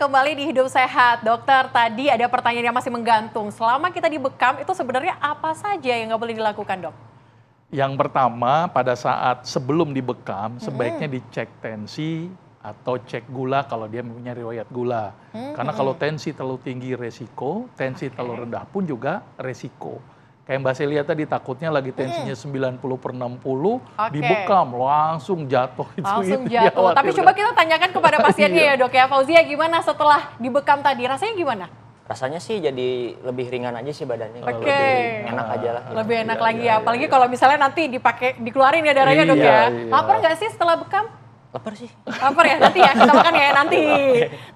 kembali di Hidup Sehat. Dokter, tadi ada pertanyaan yang masih menggantung. Selama kita dibekam, itu sebenarnya apa saja yang nggak boleh dilakukan, Dok? Yang pertama, pada saat sebelum dibekam, sebaiknya dicek tensi atau cek gula kalau dia mempunyai riwayat gula. Karena kalau tensi terlalu tinggi resiko, tensi terlalu rendah pun juga resiko. Kayak Mbak Celia tadi takutnya lagi tensinya 90/60, dibekam langsung jatuh. Langsung jatuh. Tapi coba kita tanyakan kepada pasiennya ya, Dok ya. Fauzia, gimana setelah dibekam tadi? Rasanya gimana? Rasanya sih jadi lebih ringan aja sih badannya. Oke. Lebih enak aja lah. Lebih enak lagi ya. Apalagi kalau misalnya nanti dikeluarin ya darahnya, Dok ya. Lapar nggak sih setelah bekam? Lapar sih. Lapar ya, nanti ya, kita makan ya nanti.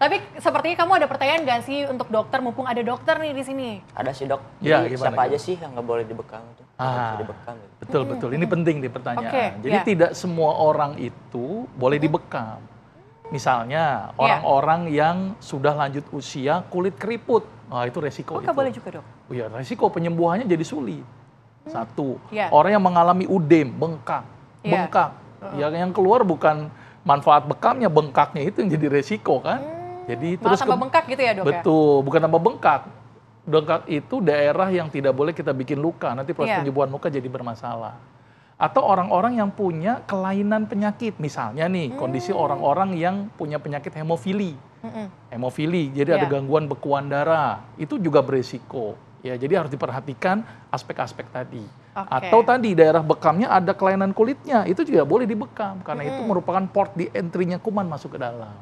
Tapi sepertinya kamu ada pertanyaan nggak sih untuk dokter, mumpung ada dokter nih di sini? Ada sih, Dok. Ya, Jadi siapa aja sih yang nggak boleh dibekam itu? Bisa dibekam. Gitu. Betul. Ini penting di pertanyaan. Oke, Jadi tidak semua orang itu boleh dibekam. Misalnya orang-orang yang sudah lanjut usia, kulit keriput. Nah, itu resiko. Nggak boleh juga, Dok? Oh iya, resiko penyembuhannya jadi sulit. Satu, Ya. orang yang mengalami udem, bengkak. Yang keluar bukan manfaat bekamnya, bengkaknya itu yang jadi resiko kan. Jadi malah tambah bengkak gitu ya, Dok? Betul, bukan tambah bengkak. Bengkak itu daerah yang tidak boleh kita bikin luka, nanti proses penyembuhan luka jadi bermasalah. Atau orang-orang yang punya kelainan penyakit, misalnya nih kondisi orang-orang yang punya penyakit hemofili. Hemofili, jadi ada gangguan bekuan darah, itu juga beresiko. Ya, jadi harus diperhatikan aspek-aspek tadi. Atau tadi daerah bekamnya ada kelainan kulitnya, itu juga boleh dibekam karena itu merupakan port di entry-nya kuman masuk ke dalam.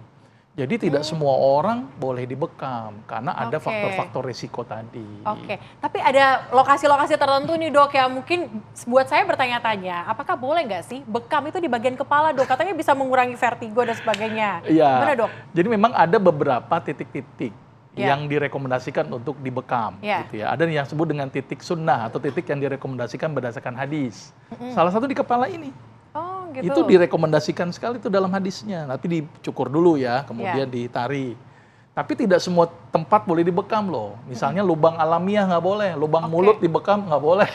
Jadi tidak semua orang boleh dibekam karena ada faktor-faktor risiko tadi. Oke, tapi ada lokasi-lokasi tertentu nih, Dok, ya mungkin buat saya bertanya-tanya, apakah boleh nggak sih bekam itu di bagian kepala, Dok? Katanya bisa mengurangi vertigo dan sebagainya. Iya. Gimana, Dok? Jadi memang ada beberapa titik-titik yang direkomendasikan untuk dibekam. Gitu ya. Ada yang disebut dengan titik sunnah atau titik yang direkomendasikan berdasarkan hadis. Salah satu di kepala ini. Gitu. Itu direkomendasikan sekali itu dalam hadisnya. Nanti dicukur dulu ya, kemudian ditari. Tapi tidak semua tempat boleh dibekam loh. Misalnya lubang alamiah nggak boleh, lubang mulut dibekam nggak boleh,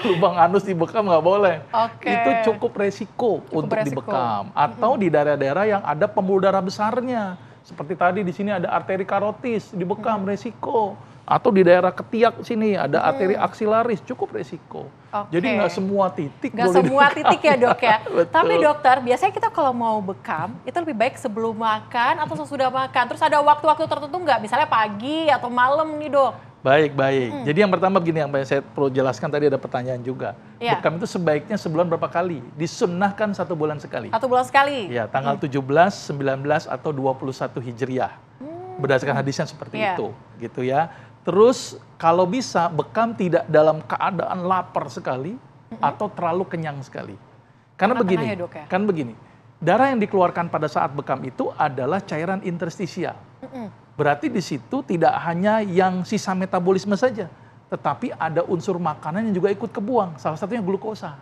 lubang anus dibekam nggak boleh. Itu cukup resiko untuk dibekam. Atau di daerah-daerah yang ada pembuluh darah besarnya. Seperti tadi di sini ada arteri karotis, dibekam resiko. Atau di daerah ketiak sini ada arteri aksilaris, cukup resiko. Jadi nggak semua titik nggak boleh semua dibekam. titik ya, Dok ya. Betul. Tapi dokter, biasanya kita kalau mau bekam itu lebih baik sebelum makan atau sesudah makan. Terus ada waktu-waktu tertentu nggak? Misalnya pagi atau malam nih, Dok? Baik. Jadi yang pertama begini, yang saya perlu jelaskan tadi ada pertanyaan juga. Bekam itu sebaiknya sebulan berapa kali? Disunnahkan 1 bulan sekali. 1 bulan sekali? Ya, tanggal 17, 19, atau 21 Hijriah. Berdasarkan hadisnya seperti itu. Gitu ya. Terus kalau bisa bekam tidak dalam keadaan lapar sekali atau terlalu kenyang sekali. Karena begini, ya, Dok, ya? kan begini. Darah yang dikeluarkan pada saat bekam itu adalah cairan interstisial. Berarti di situ tidak hanya yang sisa metabolisme saja, tetapi ada unsur makanan yang juga ikut kebuang, salah satunya glukosa.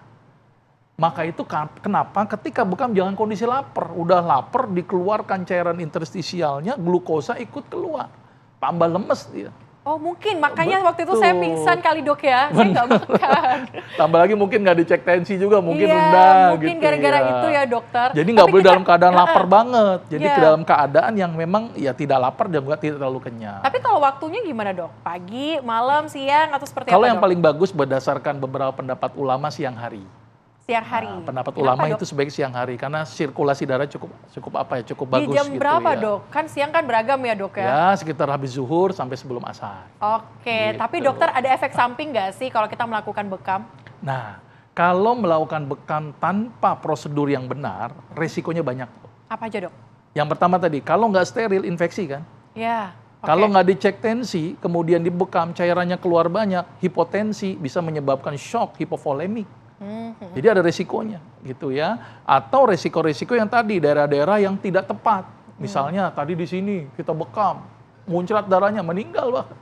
Maka itu kenapa ketika bekam jangan kondisi lapar, udah lapar dikeluarkan cairan interstisialnya, glukosa ikut keluar, tambah lemes dia. Oh mungkin, makanya waktu itu saya pingsan kali, Dok ya, saya nggak makan. Tambah lagi mungkin nggak dicek tensi juga, mungkin rendah mungkin gitu gara-gara itu ya, Dokter. Jadi nggak boleh dalam keadaan lapar banget, jadi dalam keadaan yang memang ya tidak lapar dan juga tidak terlalu kenyang. Tapi kalau waktunya gimana, Dok? Pagi, malam, siang, atau seperti apa, Kalau yang Dok? paling bagus berdasarkan beberapa pendapat ulama siang hari. Siang hari. Pendapat Kenapa, ulama Dok? itu sebaik siang hari karena sirkulasi darah cukup bagus. Di jam gitu berapa, ya. Dok? Kan siang kan beragam ya, Dok ya? Ya sekitar habis zuhur sampai sebelum asar. Oke, Gitu. tapi dokter ada efek samping nggak sih kalau kita melakukan bekam? Nah, kalau melakukan bekam tanpa prosedur yang benar, resikonya banyak. Apa aja, Dok? Yang pertama tadi, kalau nggak steril, infeksi kan? Ya. Kalau nggak dicek tensi, kemudian dibekam, cairannya keluar banyak, hipotensi bisa menyebabkan shock, hipovolemik. Jadi ada resikonya gitu ya. Atau resiko-resiko yang tadi, daerah-daerah yang tidak tepat. Misalnya tadi di sini kita bekam, muncrat darahnya, meninggal bahkan.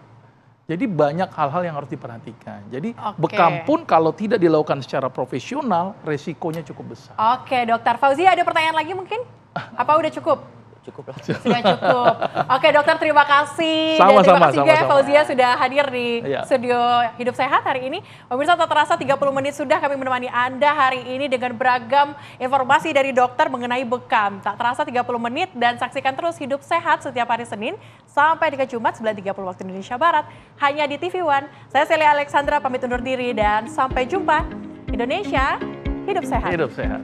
Jadi banyak hal-hal yang harus diperhatikan. Jadi bekam pun kalau tidak dilakukan secara profesional, resikonya cukup besar. Oke, Dokter Fauzia ada pertanyaan lagi mungkin? Apa udah cukup? cukup lah. Sudah cukup. Oke dokter, terima kasih. Dan Sama-sama, terima kasih juga sama-sama. Fauzia sudah hadir di Iya. studio Hidup Sehat hari ini. Pemirsa, tak terasa 30 menit sudah kami menemani Anda hari ini dengan beragam informasi dari dokter mengenai bekam. Tak terasa 30 menit dan saksikan terus Hidup Sehat setiap hari Senin sampai dengan Jumat 9.30 waktu Indonesia Barat. Hanya di TV One. Saya Celia Alexandra pamit undur diri dan sampai jumpa. Indonesia, hidup sehat. Hidup sehat.